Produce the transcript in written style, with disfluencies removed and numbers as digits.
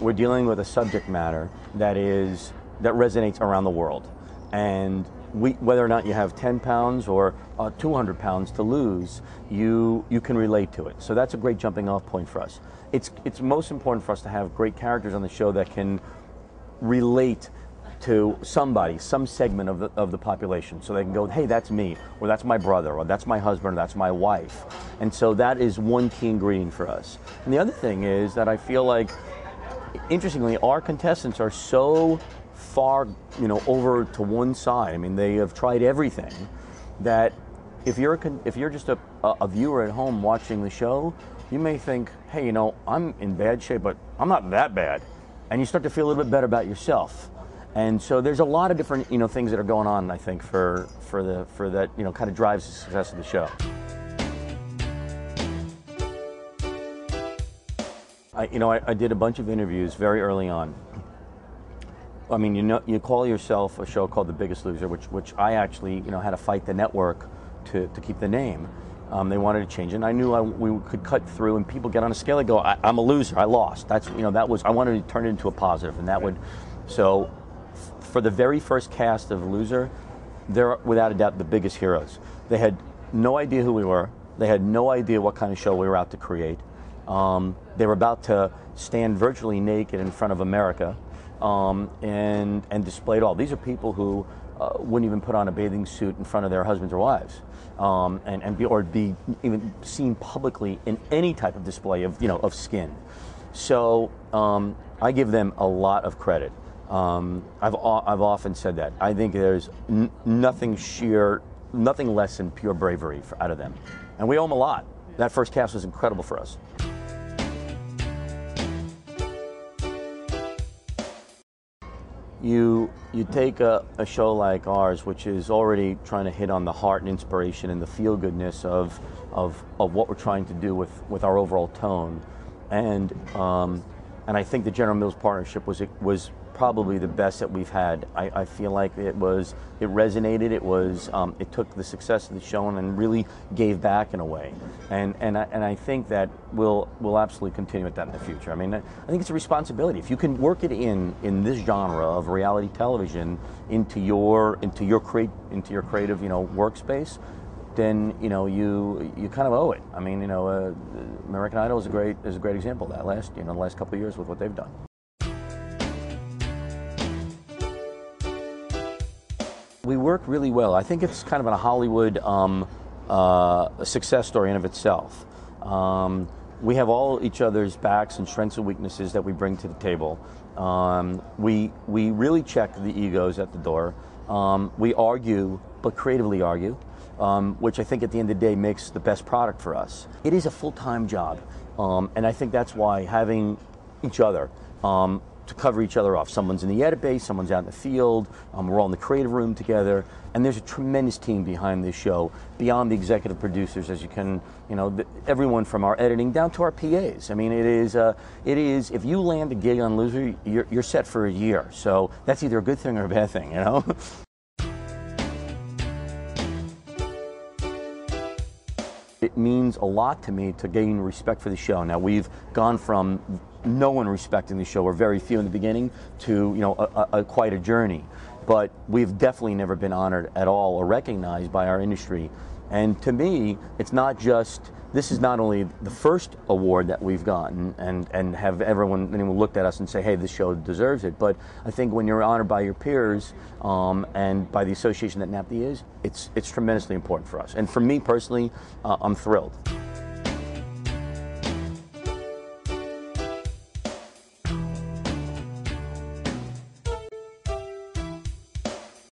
we're dealing with a subject matter that resonates around the world, and whether or not you have 10 pounds or 200 pounds to lose, you can relate to it. So that's a great jumping off point for us. It's most important for us to have great characters on the show that can relate to somebody, some segment of the population, so they can go, hey, that's me, or that's my brother, or that's my husband, or that's my wife. And so that is one key ingredient for us. And the other thing is that I feel like, interestingly, our contestants are so far, over to one side. I mean, they have tried everything, that if you're just a viewer at home watching the show, you may think, hey, I'm in bad shape, but I'm not that bad. And you start to feel a little bit better about yourself. And so there's a lot of different, things that are going on, I think, for that, kind of drives the success of the show. I did a bunch of interviews very early on. I mean, you call yourself a show called The Biggest Loser, which I actually, had to fight the network to keep the name. They wanted to change it, and I knew we could cut through, and people get on a scale and go, I'm a loser, I lost. That's, I wanted to turn it into a positive, and that would, so for the very first cast of Loser, they're without a doubt the biggest heroes. They had no idea who we were. They had no idea what kind of show we were out to create. They were about to stand virtually naked in front of America and display it all. These are people who wouldn't even put on a bathing suit in front of their husbands or wives, or be even seen publicly in any type of display of skin. So I give them a lot of credit. I've often said that. I think there's nothing less than pure bravery out of them. And we owe them a lot. That first cast was incredible for us. You take a show like ours, which is already trying to hit on the heart and inspiration and the feel-goodness of what we're trying to do with our overall tone. And I think the General Mills partnership was probably the best that we've had. I feel like it resonated. It took the success of the show and really gave back in a way. And I think that we'll absolutely continue with that in the future. I mean, I think it's a responsibility. If you can work it in this genre of reality television into your creative workspace, then you kind of owe it. I mean, American Idol is a great example of that. The last couple of years with what they've done. We work really well. I think it's kind of a Hollywood success story in of itself. We have all each other's backs and strengths and weaknesses that we bring to the table. We really check the egos at the door. We argue, but creatively argue, which I think at the end of the day makes the best product for us. It is a full-time job, and I think that's why having each other to cover each other off. Someone's in the edit bay, someone's out in the field, we're all in the creative room together, and there's a tremendous team behind this show, beyond the executive producers, as you can, everyone from our editing down to our PAs. I mean, it is, if you land a gig on Loser, you're set for a year, so that's either a good thing or a bad thing, It means a lot to me to gain respect for the show. Now, we've gone from no one respecting the show, or very few in the beginning, to quite a journey. But we've definitely never been honored at all or recognized by our industry. And to me, this is not only the first award that we've gotten and have anyone looked at us and say, hey, this show deserves it, but I think when you're honored by your peers and by the association that NATPE is, it's tremendously important for us. And for me personally, I'm thrilled.